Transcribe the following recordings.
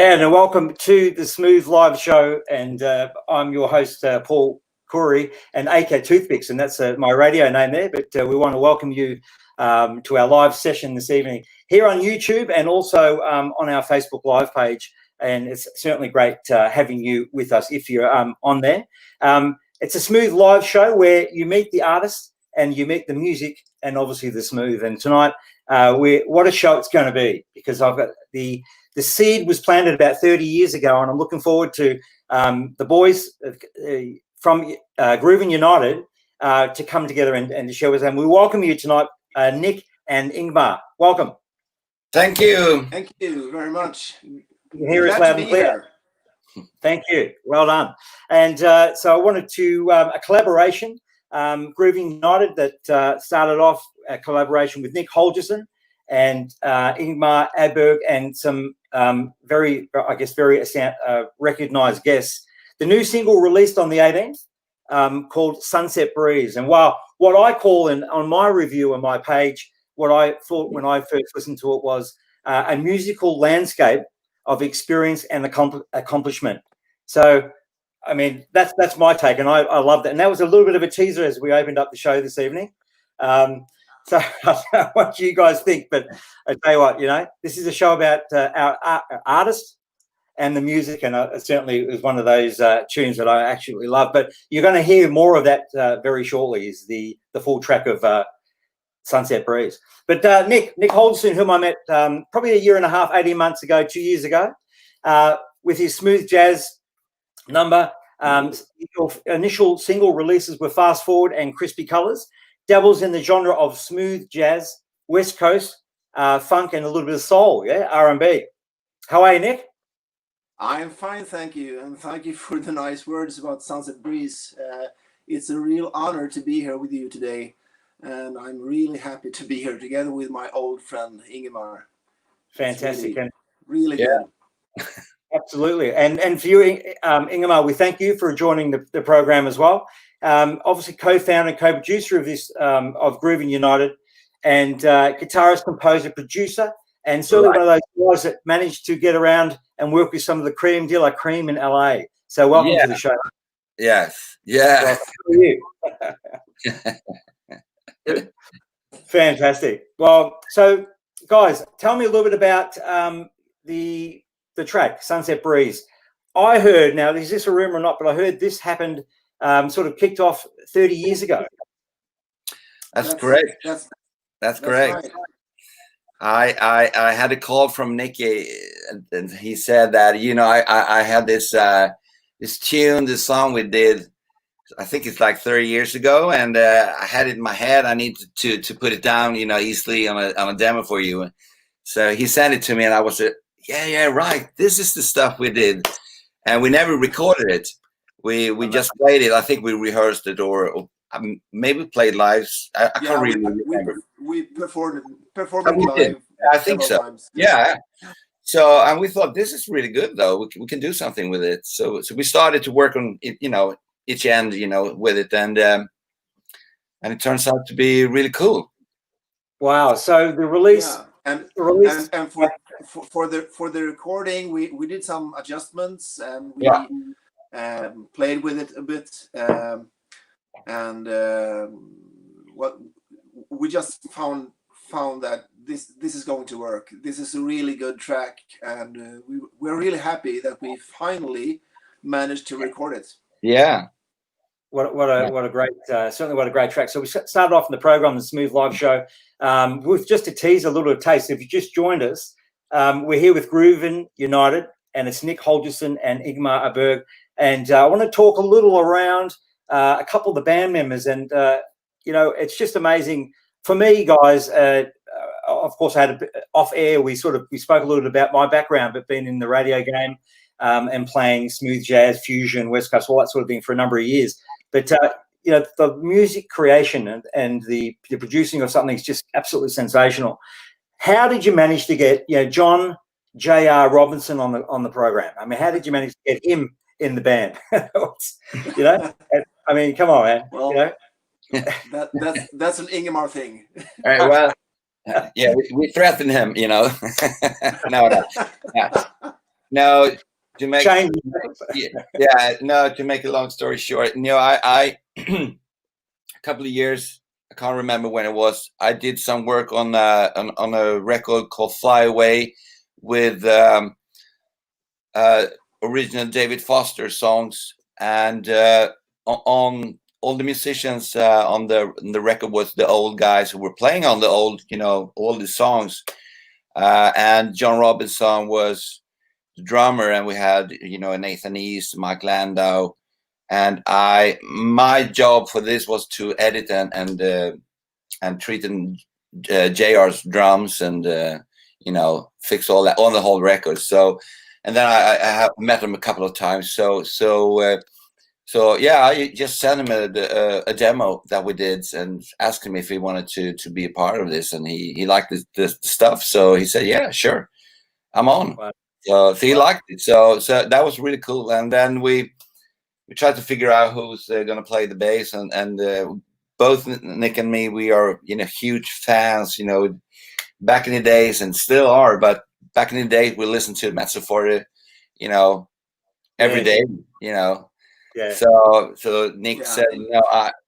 and welcome to the Smooth Live Show. And I'm your host, Paul Corey, and AK Toothpicks, and that's my radio name there. But we want to welcome you to our live session this evening here on YouTube and also on our Facebook Live page. And it's certainly great having you with us if you're on there. It's a Smooth Live Show where you meet the artist and you meet the music and obviously the smooth. And tonight, what a show it's going to be, because I've got the seed was planted about 30 years ago, and I'm looking forward to the boys from Groovn United to come together and to share with them. We welcome you tonight, Nick and Ingmar. Welcome. Thank you. Thank you very much. You hear us loud and clear. Thank you. Well done. And so I wanted to a collaboration, Groovn United, that started off a collaboration with Nicke Holgersson and Ingemar Aberg and some very recognised guests. The new single released on the 18th called Sunset Breeze. And while what I call on my review on my page, what I thought when I first listened to it was a musical landscape of experience and accomplishment. So, I mean, that's my take, and I love that. And that was a little bit of a teaser as we opened up the show this evening. So I don't know what you guys think, but I tell you what, this is a show about our artists and the music, and certainly it was one of those tunes that I actually love. But you're going to hear more of that very shortly, is the full track of Sunset Breeze. But Nicke Holgersson, whom I met probably a year and a half, 18 months ago, 2 years ago, with his Smooth Jazz number. Your initial single releases were Fast Forward and Crispy Colors. Dabbles in the genre of smooth jazz, West Coast, funk, and a little bit of soul, R&B. How are you, Nick? I am fine, thank you. And thank you for the nice words about Sunset Breeze. It's a real honor to be here with you today. And I'm really happy to be here together with my old friend, Ingemar. Fantastic. Really good. Absolutely. And for you, Ingemar, we thank you for joining the program as well. Obviously co-founder and co-producer of this of Groovn United, and guitarist, composer, producer, and certainly one of those guys that managed to get around and work with some of the cream de la cream in LA. So welcome to the show. Yes. Yeah. Well, fantastic. Well, so guys, tell me a little bit about the track Sunset Breeze. I heard, now is this a rumor or not, but I heard this happened sort of kicked off 30 years ago. That's correct. That's correct. Right. I had a call from Nicke, and he said that, I had this tune, this song we did, I think it's like 30 years ago, and I had it in my head. I need to put it down, easily on a demo for you. So he sent it to me, and I was yeah, right. This is the stuff we did, and we never recorded it. We just played it. I think we rehearsed it, or maybe played live. I can't really remember. We performed it live. I think so. Times. Yeah. So, and we thought, this is really good, though. We can do something with it. So we started to work on it, each end, with it, and it turns out to be really cool. Wow! So the release, and for the recording, we did some adjustments, and we played with it a bit, and what we just found that this is going to work. This is a really good track, and we're really happy that we finally managed to record it. Yeah. What a great certainly what a great track. So we started off in the program, the Smooth Live Show, with just a teaser, a little taste. If you just joined us, we're here with Groovn United, and it's Nicke Holgersson and Ingemar Aberg. And I want to talk a little around a couple of the band members. And, it's just amazing for me, guys. Of course, I had off air, we spoke a little bit about my background, but being in the radio game and playing smooth jazz, fusion, West Coast, all that sort of thing for a number of years. But, the music creation and the producing of something is just absolutely sensational. How did you manage to get, John J.R. Robinson on the program? I mean, how did you manage to get him in the band? I mean, come on, man. Well, that's an Ingemar thing. All right, well, yeah, we threatened him, No. Yeah. No, to make change. to make a long story short, I a couple of years, I can't remember when it was. I did some work on a record called Fly Away with original David Foster songs, and on all the musicians on the record was the old guys who were playing on the old, all the songs, and John Robinson was the drummer, and we had Nathan East, Mike Landau, and my job for this was to edit and treat JR's drums and fix all that on the whole record. So, and then I have met him a couple of times. So yeah, I just sent him a demo that we did and asked him if he wanted to be a part of this, and he liked the stuff. So he said, yeah, sure, I'm on. Wow. So he liked it. So that was really cool. And then we tried to figure out who's going to play the bass, and both Nick and me, we are huge fans. Back in the days, and still are, but back in the day we listened to Mezzo Forte, every day. Yeah. So Nick said,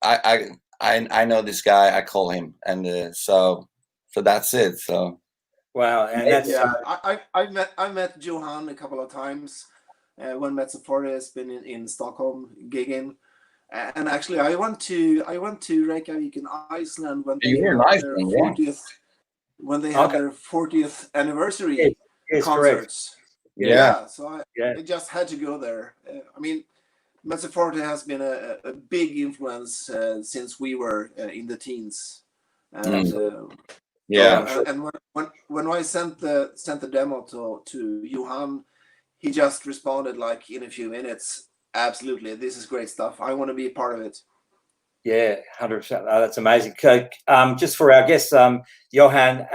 I know this guy. I call him, and so that's it. So wow, and that's I met Johan a couple of times when Mezzo Forte has been in Stockholm gigging, and actually I went to Reykjavik in Iceland when they had their 40th. When they had their 40th anniversary concerts. Yeah. So I just had to go there. I mean, Mezzo Forte has been a big influence since we were in the teens. And and when I sent the demo to Johan, he just responded like in a few minutes, absolutely, this is great stuff. I want to be a part of it. Yeah, 100%. That's amazing. Just for our guests, Johan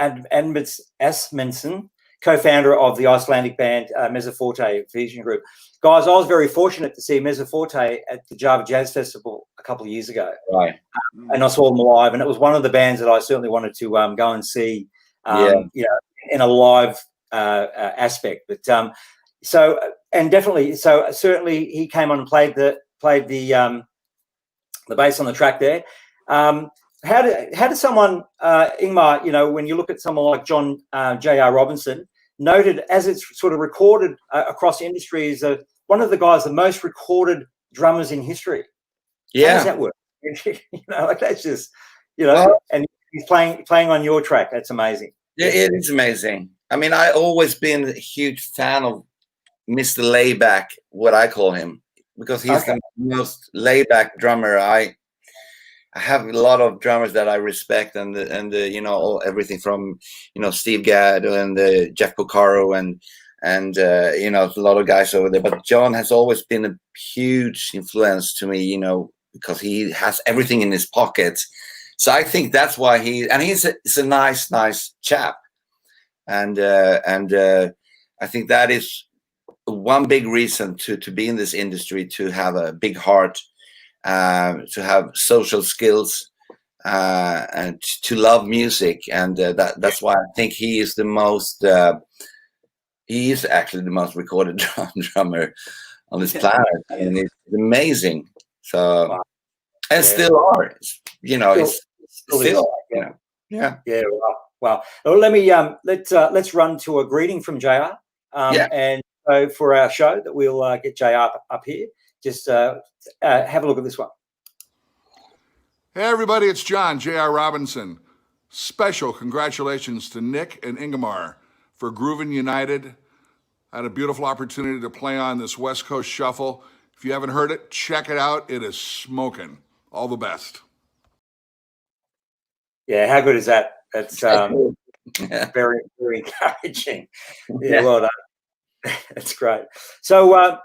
Asmundsson, co-founder of the Icelandic band Mezzo Forte Fusion Group. Guys, I was very fortunate to see Mezzo Forte at the Java Jazz Festival a couple of years ago. Right. And I saw them live, and it was one of the bands that I certainly wanted to go and see, in a live aspect. But certainly he came on and played the bass on the track there. How did someone, Ingemar, when you look at someone like John J.R. Robinson, noted as it's sort of recorded across industry as one of the guys, the most recorded drummers in history. Yeah. How does that work? That's just, and he's playing on your track. That's amazing. Yeah, it is amazing. I mean, I always been a huge fan of Mr. Layback, what I call him, because he's the most laid-back drummer. I have a lot of drummers that I respect, and everything from Steve Gadd and Jeff Porcaro and a lot of guys over there. But John has always been a huge influence to me, because he has everything in his pocket. So I think that's why he's a nice chap, and I think that is one big reason to be in this industry, to have a big heart, to have social skills, and to love music. And that's why I think he is the most, he is actually the most recorded drummer on this planet. And it's amazing. So, wow. And still are, it's still, yeah. Wow. Well, let me, let's run to a greeting from JR. And so for our show that we'll get JR up here, just have a look at this one. Hey everybody, it's John, J.R. Robinson. Special congratulations to Nick and Ingemar for Groovn United. I had a beautiful opportunity to play on this West Coast Shuffle. If you haven't heard it, check it out. It is smoking. All the best. Yeah, how good is that? That's very, very encouraging. Yeah, well done. That's great. So,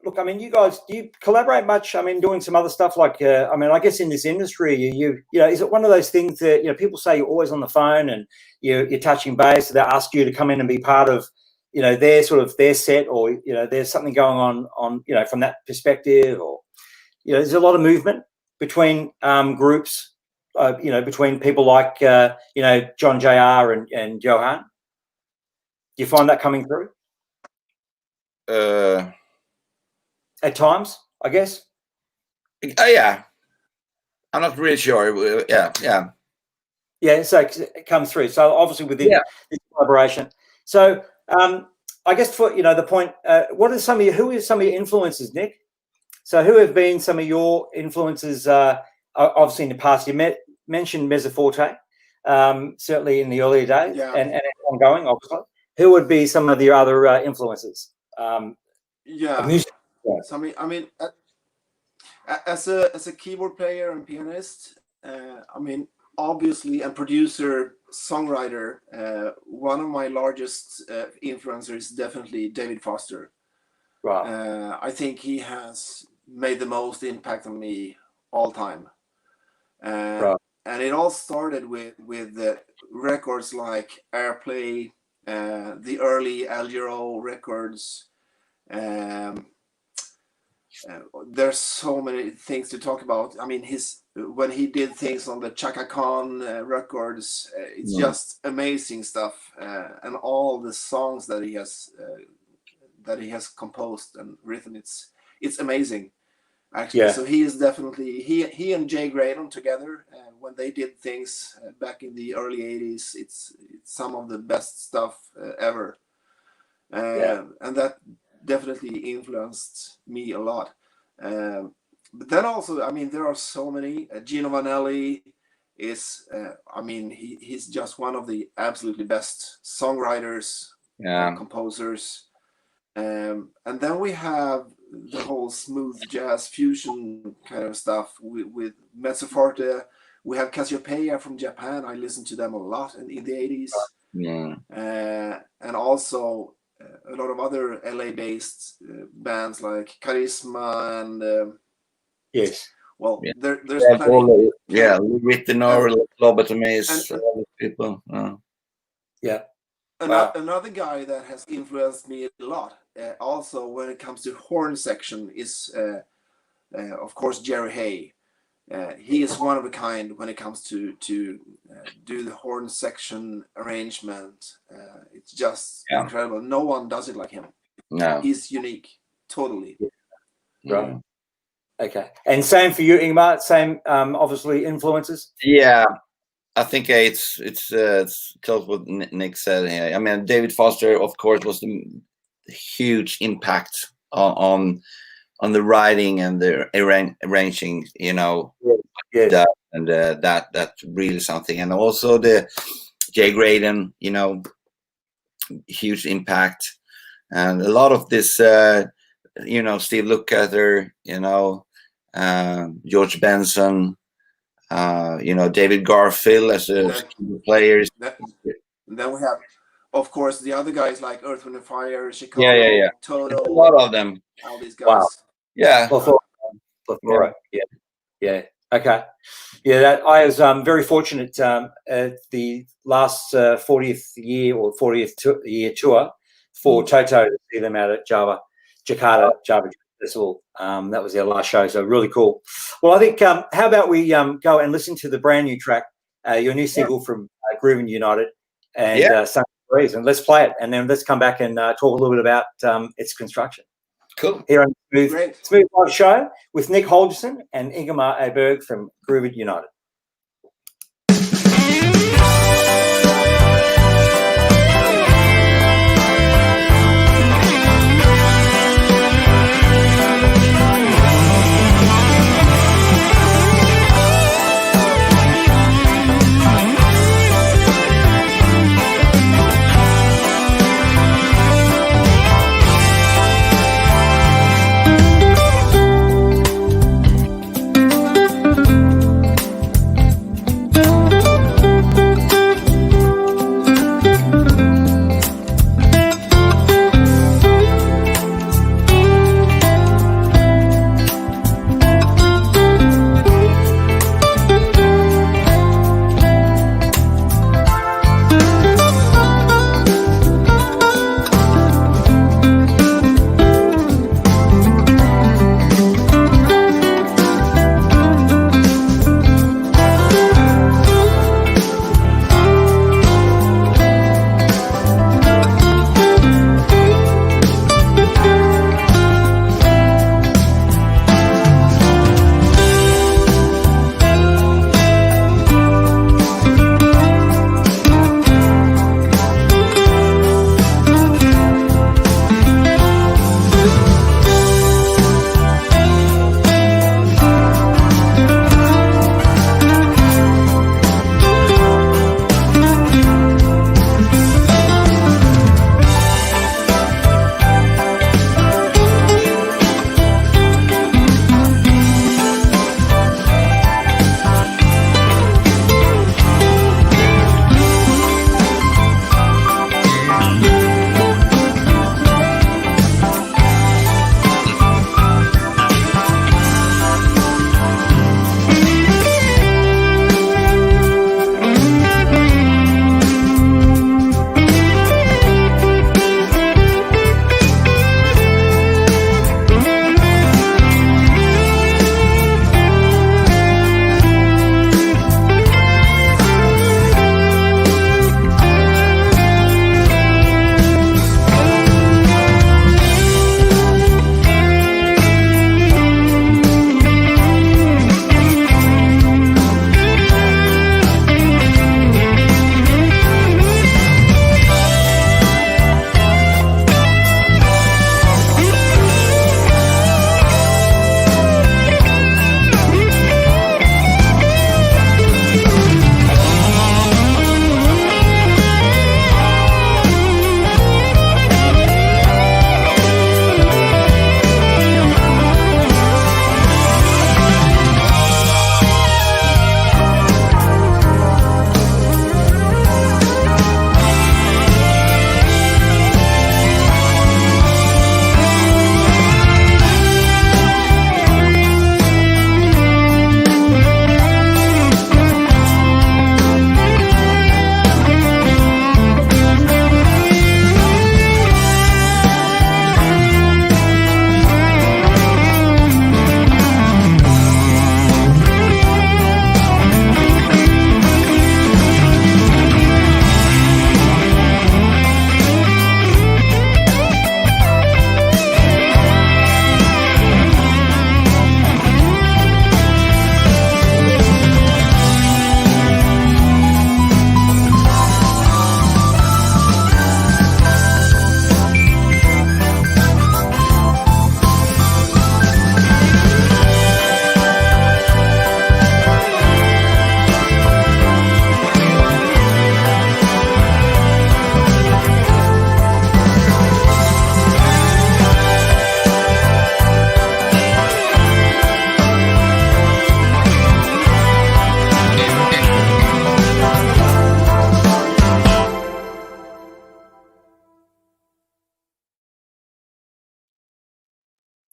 look, I mean, you guys, do you collaborate much? I mean, doing some other stuff like, I guess in this industry, is it one of those things that, people say you're always on the phone and you're touching base, so they ask you to come in and be part of, their set, or, there's something going on, from that perspective, or, there's a lot of movement between groups, between people like, John J.R. and Johan. Do you find that coming through? At times, I guess. Yeah, I'm not really sure. Yeah, so it comes through. So obviously within this collaboration. So I guess for the point, who are some of your influences, Nick? So who have been some of your influences? Obviously in the past, you mentioned Mezzoforte, certainly in the earlier days, and ongoing, obviously. Who would be some of your other influences? Music? So I mean, as a keyboard player and pianist, obviously, and producer, songwriter, one of my largest influencers is definitely David Foster. Right. I think he has made the most impact on me all time. Right. And it all started with records like Airplay, the early Al Jarreau records. There's so many things to talk about. I mean, when he did things on the Chaka Khan records, it's just amazing stuff, and all the songs that he has composed and written, it's amazing, actually. Yeah. So he is definitely he and Jay Graydon together, when they did things back in the early 80s, it's some of the best stuff ever, and that definitely influenced me a lot. But then also, I mean, there are so many. Gino Vanelli is, he's just one of the absolutely best songwriters, composers. And then we have the whole smooth jazz fusion kind of stuff with Mezzoforte. We have Cassiopeia from Japan. I listened to them a lot in the 80s. Yeah. And also a lot of other LA-based bands like Charisma and yes. Well, there's plenty. Written or Lobotomies, all these people. Another guy that has influenced me a lot, also when it comes to horn section, is of course Jerry Hay. He is one of a kind when it comes to do the horn section arrangement. It's just incredible. No one does it like him. No, he's unique, totally. Right. Okay. And same for you, Ingemar. Same, obviously, influences. Yeah, I think it's close what Nick said here. I mean, David Foster, of course, was the huge impact on the writing and the arranging, that's really something. And also the Jay Graydon, huge impact. And a lot of this, Steve Lukather, George Benson, David Garfield as a players. Then we have, of course, the other guys like Earth, Wind & Fire, Chicago, Toto. A lot of them. All these guys. Wow. Yeah. Plethora. Yeah. Okay. Yeah, I was very fortunate at the last 40th year tour for Toto to see them out at Jakarta Java Festival. That was their last show, so really cool. Well, I think how about we go and listen to the brand new track, your new single from Groovn United and Sunset Breeze, and let's play it, and then let's come back and talk a little bit about its construction. Cool. Here on Smooth Live Show with Nicke Holgersson and Ingemar Aberg from Groovn United.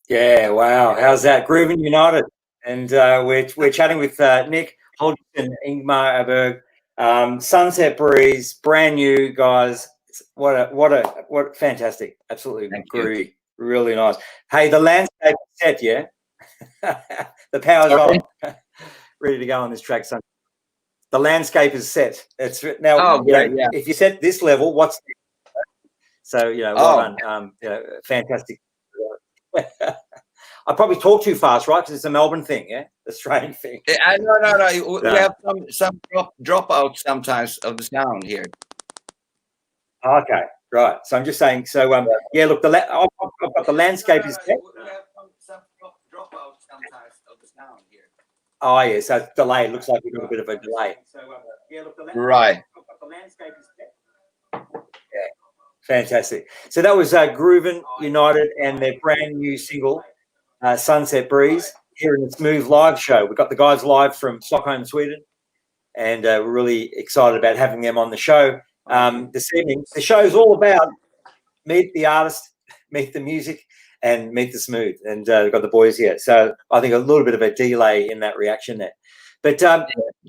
Yeah, wow. How's that? Groovn United. And we're chatting with Nicke Holgersson Ingemar Aberg, Sunset Breeze, brand new guys. What fantastic. Absolutely groovy. Really nice. Hey, the landscape is set, yeah? The power's on. Ready to go on this track, son. The landscape is set. It's now. If you set this level, what's so well done. Fantastic. I probably talk too fast, right? Because it's a Melbourne thing, yeah, Australian thing. No. We have some dropouts sometimes of the sound here. Okay, right. So I'm just saying. So yeah, look, I've got the landscape is set. We have some dropouts sometimes of the sound here. Oh yeah, so it's delayed. Looks like we've got a bit of a delay. So yeah, look, the landscape is set. Yeah, fantastic. So that was Groovn United and their brand new single, Sunset Breeze, here in the Smooth Live show. We've got the guys live from Stockholm, Sweden, and we're really excited about having them on the show this evening. The show's all about meet the artist, meet the music, and meet the smooth. And we've got the boys here. So I think a little bit of a delay in that reaction there. But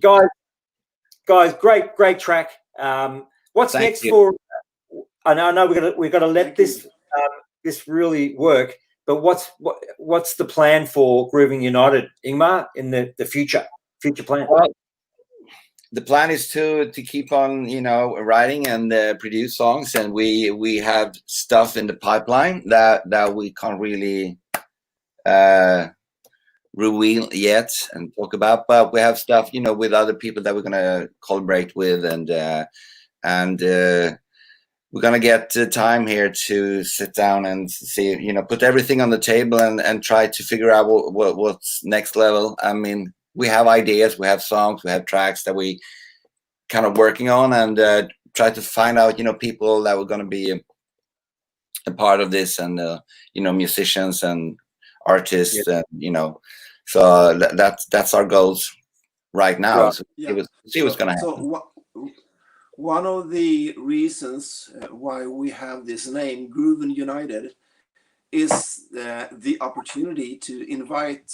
guys, great track. What's next for? I know we've got to let this really work. But what's the plan for Groovn United, Ingemar, in the future plan? Well, the plan is to keep on, writing and produce songs, and we have stuff in the pipeline that we can't really reveal yet and talk about. But we have stuff, with other people that we're gonna collaborate with, and we're gonna get time here to sit down and see, put everything on the table and try to figure out what's next level. I mean, we have ideas, we have songs, we have tracks that we kind of working on, and try to find out, people that were going to be a part of this, and musicians and artists, and so that's our goals right now. Yeah. So see what's going to happen. So one of the reasons why we have this name, Groovn United, is the opportunity to invite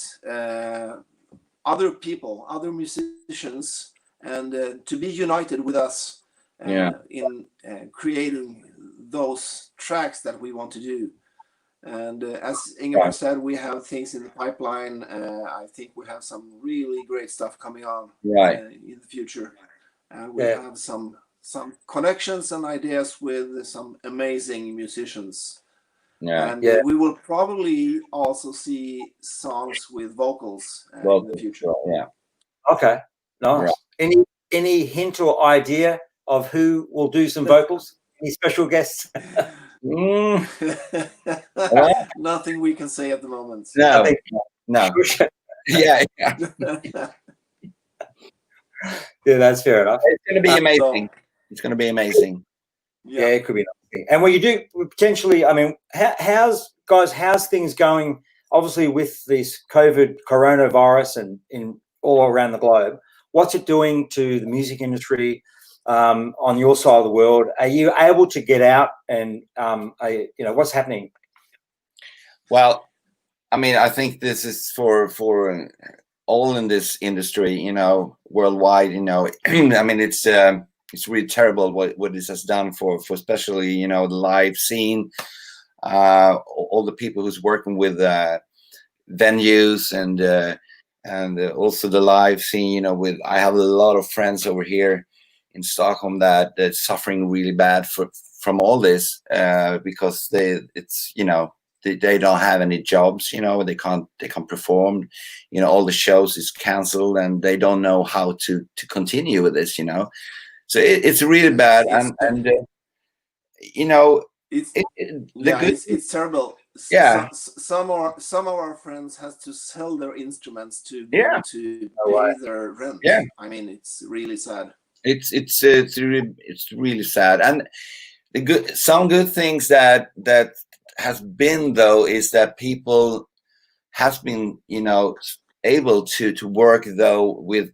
other people, other musicians, and to be united with us in creating those tracks that we want to do. And as Ingemar said, we have things in the pipeline. I think we have some really great stuff coming on in the future. We have some connections and ideas with some amazing musicians. And we will probably also see songs with vocals in the future. Okay, nice. Right. Any hint or idea of who will do some vocals? Any special guests? Nothing we can say at the moment. No. Yeah, that's fair enough. It's going to be amazing. It's going to be amazing. Yeah, it could be amazing. And when you do potentially, I mean, how's things going? Obviously, with this coronavirus and in all around the globe, what's it doing to the music industry on your side of the world? Are you able to get out and what's happening? Well, I mean, I think this is for all in this industry, worldwide. I mean, it's really terrible what this has done for especially the live scene, all the people who's working with venues and also the live scene. I have a lot of friends over here in Stockholm that's suffering really bad from all this because they don't have any jobs. They can't perform. All the shows is canceled, and they don't know how to continue with this. So it's really bad, and it's terrible. Yeah, some of our friends has to sell their instruments to be able to pay their rent. Yeah, I mean, it's really sad. It's really sad, and some good things that has been though is that people has been able to work though with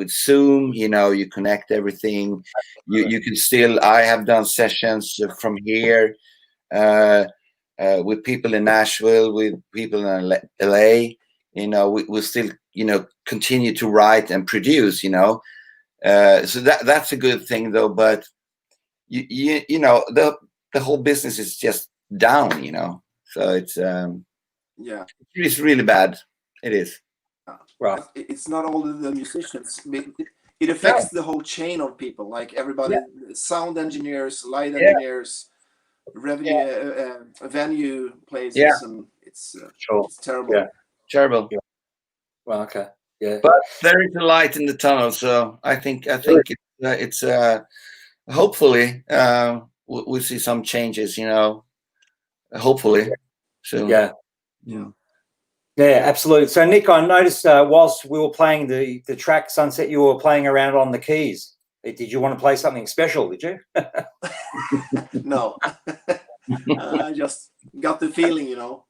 Zoom. You connect everything. You can still. I have done sessions from here. with people in Nashville, with people in LA. You know, we still, you know, continue to write and produce. You know, so that's a good thing, though. But you know, the whole business is just down. You know, so it's it's really bad. It is. Right. It's not only the musicians. It affects the whole chain of people, like everybody, sound engineers, light engineers, revenue, venue places, and it's terrible. Yeah, terrible. Yeah. Well, okay. Yeah. But there is a light in the tunnel, so I think it's hopefully we'll see some changes. You know, hopefully soon. Yeah. Yeah, absolutely. So, Nick, I noticed whilst we were playing the track Sunset, you were playing around on the keys. Did you want to play something special, did you? No. I just got the feeling, you know.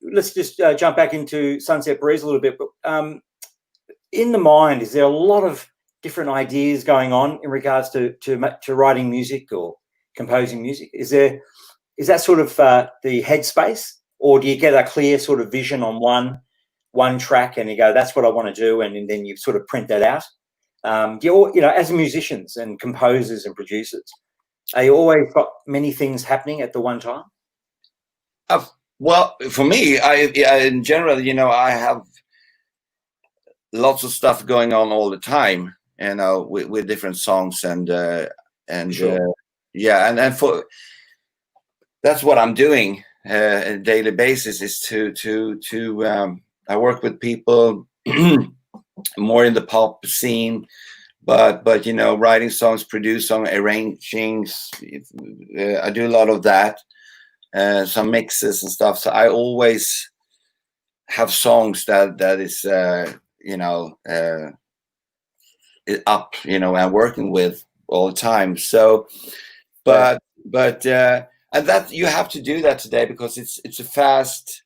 Let's just jump back into Sunset Breeze a little bit. But in the mind, is there a lot of different ideas going on in regards to writing music or composing music? Is that sort of the headspace, or do you get a clear sort of vision on one track and you go, that's what I want to do, and then you sort of print that out? You know, as musicians and composers and producers, are you always got many things happening at the one time? Well, for me, I in general, you know, I have lots of stuff going on all the time, you know, with different songs and for. That's what I'm doing on a daily basis, is to I work with people more in the pop scene, but you know, writing songs, produce songs, arranging. I do a lot of that, some mixes and stuff. So I always have songs that is you know, up, you know, I'm working with all the time. So, but. And that you have to do that today because it's a fast.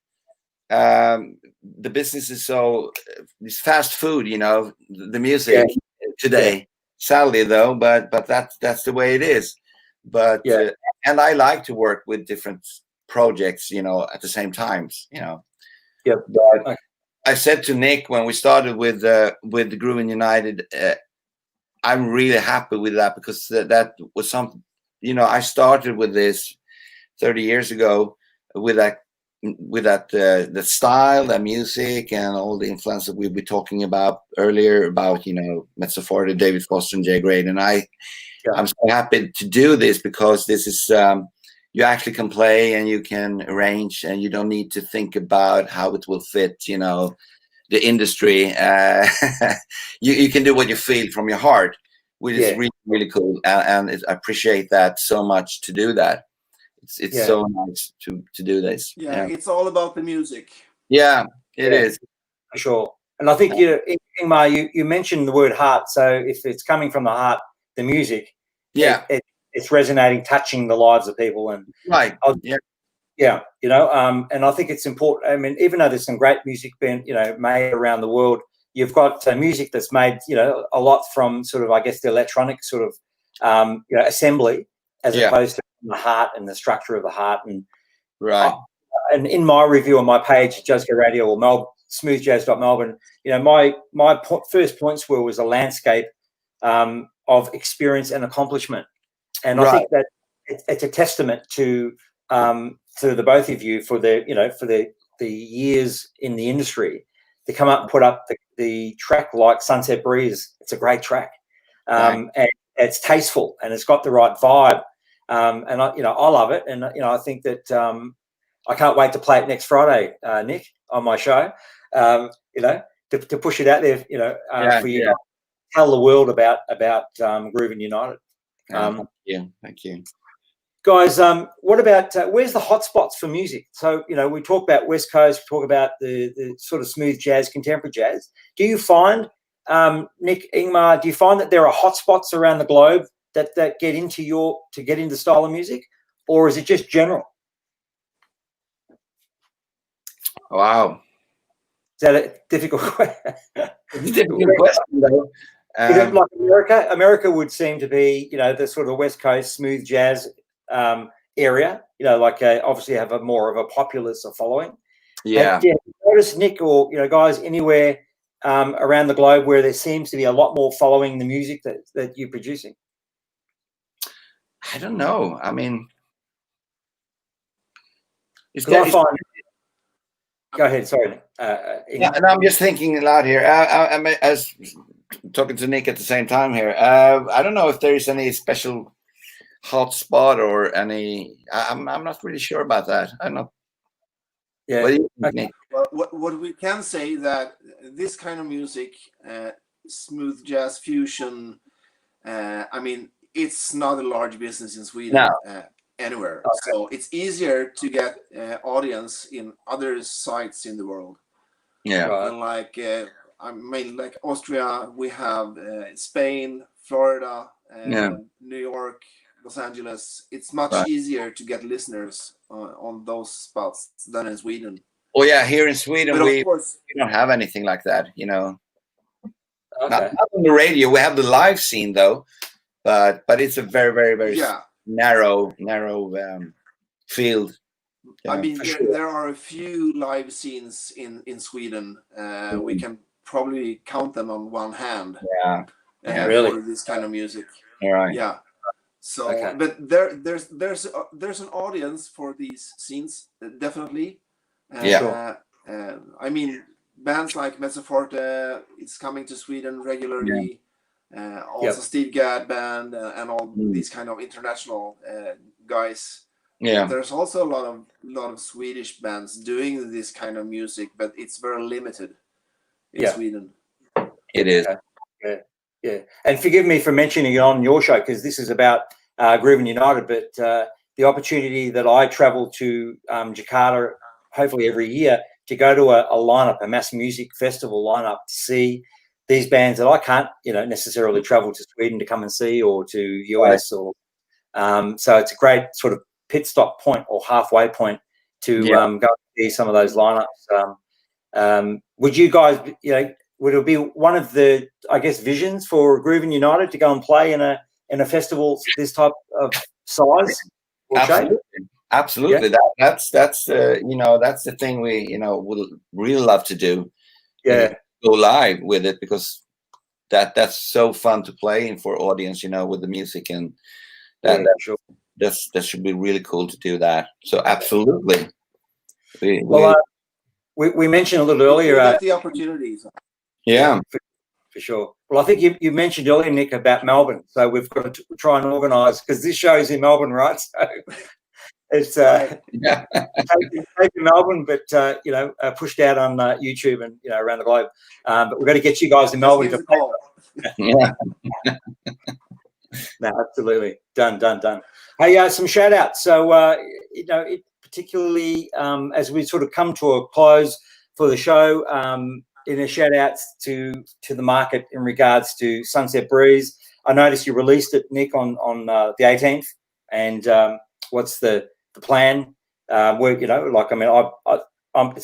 The business is so it's fast food, you know. The music today, sadly though, but that's the way it is. But and I like to work with different projects, you know, at the same times, you know. Yeah. But I said to Nick when we started with the Groovn United, I'm really happy with that because that was something, you know. I started with this 30 years ago with that the style, the music, and all the influence that we were talking about earlier about, you know, Mezzo Forte, David Foster, and Jay Gray. And I'm so happy to do this because this is you actually can play and you can arrange and you don't need to think about how it will fit, you know, the industry. You can do what you feel from your heart, which is really, really cool. And I appreciate that so much to do that. It's so nice to do this. Yeah, it's all about the music. Yeah, it is. For sure. And I think Ingmar, you mentioned the word heart. So if it's coming from the heart, the music, it's resonating, touching the lives of people. And you know, and I think it's important. I mean, even though there's some great music being, you know, made around the world, you've got music that's made, you know, a lot from sort of, I guess, the electronic sort of, you know, assembly, as opposed to the heart and the structure of the heart. And and in my review on my page, Jazzco Radio or SmoothJazz.Melbourne, you know, my first points was a landscape of experience and accomplishment, and I think that it's a testament to the both of you for the years in the industry to come up and put up the track like Sunset Breeze. It's a great track, and it's tasteful and it's got the right vibe. And I love it, and I think that I can't wait to play it next Friday, Nick, on my show. You know, to push it out there, you know, for you to tell the world about Groovn United. Thank you, guys. What about where's the hotspots for music? So you know, we talk about West Coast, we talk about the sort of smooth jazz, contemporary jazz. Do you find, Nick, Ingmar, do you find that there are hotspots around the globe that get into style of music, or is it just general? Wow, is that a difficult question? It's a difficult question, though. Like America would seem to be, the sort of West Coast smooth jazz area. Like obviously have a more of a populace or following. Yeah. Have you noticed, Nick, or guys anywhere around the globe where there seems to be a lot more following the music that you're producing? I don't know. I mean, Go ahead. Sorry. Yeah, and I'm just thinking a lot here. I'm as talking to Nick at the same time here. I don't know if there is any special hot spot or any. I'm not really sure about that. I'm not. Yeah. What do you think, Nick? Well, what we can say that this kind of music, smooth jazz fusion, I mean, it's not a large business in Sweden. No. Anywhere. Okay. So it's easier to get audience in other sites in the world. Yeah. And like I mean, like Austria, we have Spain, Florida, New York, Los Angeles. It's much easier to get listeners on those spots than in Sweden. Oh yeah, here in Sweden but we of course, don't have anything like that. Okay. Not on the radio. We have the live scene though, but it's a very, very, very narrow field. I mean, there are a few live scenes in Sweden. We can probably count them on one hand. Really? For this kind of music. All right. Yeah. So, but there's an audience for these scenes, definitely. I mean, bands like Mezzoforte is coming to Sweden regularly. Also Steve Gadd band and all these kind of international guys. Yeah. There's also a lot of Swedish bands doing this kind of music, but it's very limited in Sweden. It is. Yeah. And forgive me for mentioning it on your show because this is about Groovn United, but the opportunity that I travel to Jakarta, hopefully every year, to go to a lineup, a mass music festival lineup, to see these bands that I can't, necessarily travel to Sweden to come and see, or to US, or so it's a great sort of pit stop point or halfway point to go and see some of those lineups. Would you guys, would it be one of the, I guess, visions for Groovn United to go and play in a festival this type of size or shape? Absolutely. That's that's the thing we would really love to do. Yeah. Go live with it because that's so fun to play in for audience, with the music, and that should be really cool to do that. So absolutely. We mentioned a little earlier the opportunities. Yeah, for sure. Well, I think you mentioned earlier, Nick, about Melbourne. So we've got to try and organise, because this show's in Melbourne, right? So it's taken Melbourne, but pushed out on YouTube and around the globe. But we've got to get you guys in Melbourne to play. Yeah. No, absolutely. Done. Hey, some shout outs. So, particularly as we sort of come to a close for the show, shout outs to the market in regards to Sunset Breeze. I noticed you released it, Nick, on the 18th. And what's the plan? It's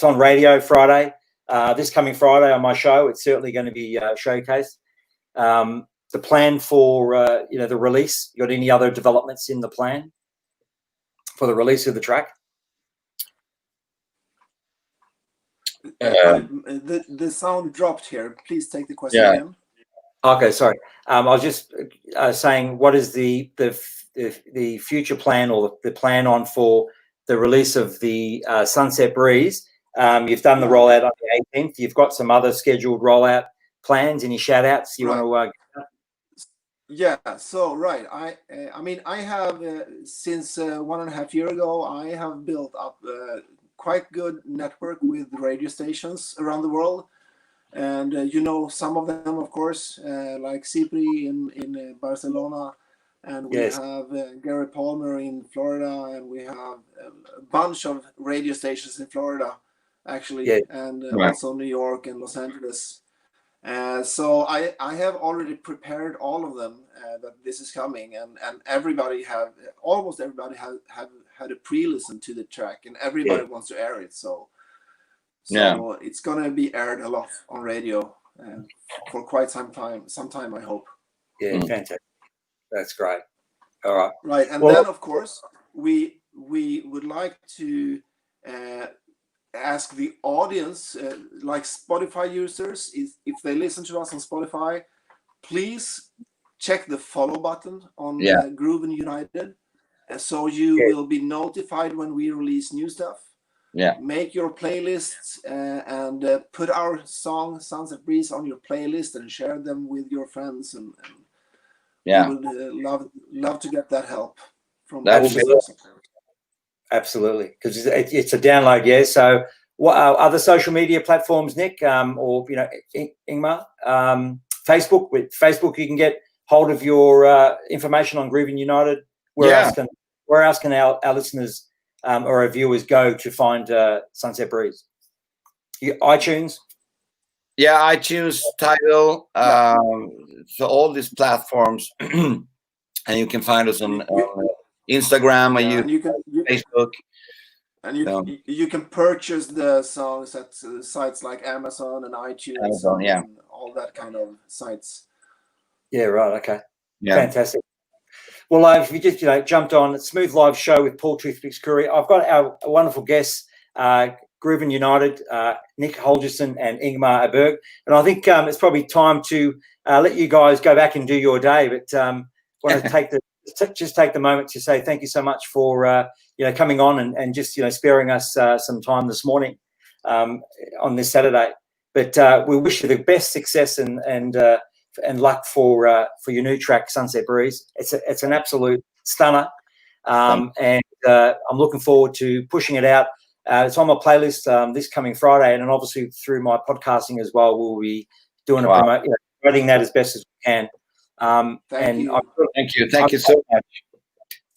on radio Friday. This coming Friday on my show, it's certainly going to be showcased. The plan for the release. You got any other developments in the plan for the release of the track? The sound dropped here. Please take the question again. Okay, sorry. I was just saying, what is the future plan, or the plan on for the release of the Sunset Breeze? You've done the rollout on the 18th. You've got some other scheduled rollout plans. Any shout outs you want to? Yeah. So I mean, I have since 1.5 years ago, I have built up quite good network with radio stations around the world, and some of them, of course, like Cipri in Barcelona, and we have Gary Palmer in Florida, and we have a bunch of radio stations in Florida, actually, and also New York and Los Angeles. So I have already prepared all of them that this is coming, and almost everybody have had a pre-listen to the track, and everybody wants to air it. So it's gonna be aired a lot on radio for quite some time, I hope. Yeah, fantastic. That's great. All right. Right, and then of course we would like to ask the audience, like Spotify users, if they listen to us on Spotify, please check the follow button on Groovn United, so you will be notified when we release new stuff. Yeah. Make your playlists and put our song Sunset Breeze on your playlist and share them with your friends, and we would love to get that help from that would be awesome. Absolutely, because it's a download. Yeah. So, what are other social media platforms, Nick, or Ingmar? Facebook. With Facebook, you can get hold of your information on Groovn United. Where else can our listeners or our viewers go to find Sunset Breeze? iTunes. Yeah, iTunes, Tidal, so all these platforms, and you can find us on Instagram and you can Facebook. And you can purchase the songs at sites like Amazon and iTunes, and all that kind of sites. Yeah, right. Okay. Yeah. Fantastic. Well, if you just jumped on Smooth Live Show with Paul Toothpicks Curry, I've got our wonderful guests, Groovn United, Nicke Holgersson and Ingemar Aberg, and I think it's probably time to let you guys go back and do your day. But want to take the moment to say thank you so much for coming on and just sparing us some time this morning on this Saturday. But we wish you the best success and luck for your new track, Sunset Breeze. It's an absolute stunner, and I'm looking forward to pushing it out. It's on my playlist this coming Friday, and then obviously through my podcasting as well. We'll be doing promoting that as best as we can. Thank you so much.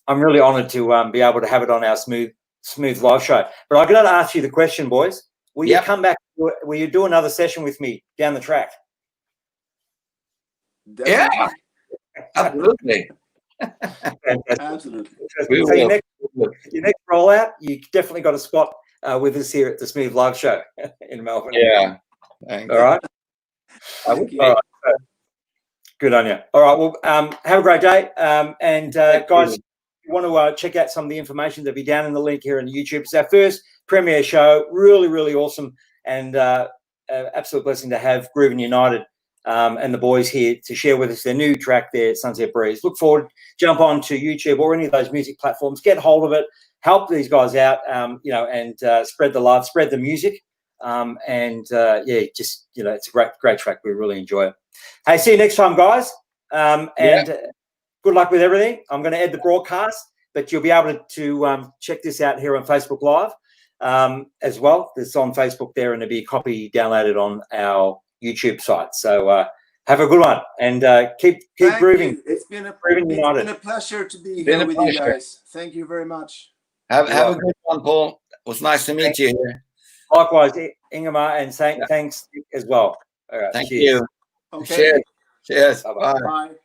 I'm really honoured to be able to have it on our Smooth Live Show. But I got to ask you the question, boys. Will you come back? Will you do another session with me down the track? Definitely. Yeah, absolutely. Absolutely. So your next rollout, you definitely got a spot with us here at the Smooth Live Show in Melbourne. Yeah. All right. All right. Good on you. All right. Well, have a great day. And guys, if you want to check out some of the information that'll be down in the link here on YouTube. It's our first premiere show. Really, really awesome, and absolute blessing to have Groovn United and the boys here to share with us their new track there, Sunset Breeze. Look forward, jump on to YouTube or any of those music platforms, get hold of it, help these guys out, and spread the love, spread the music. It's a great track. We really enjoy it. Hey, see you next time, guys. Good luck with everything. I'm going to end the broadcast, but you'll be able to check this out here on Facebook Live as well. It's on Facebook there, and there'll be a copy downloaded on our YouTube site. So have a good one, and keep grooving. It's been a pleasure to be here with you guys. Thank you very much. Have a good one, Paul. It was nice to meet you here. Likewise, Ingemar, and thanks as well. All right, Thank you. Okay. Cheers. Bye-bye. Bye.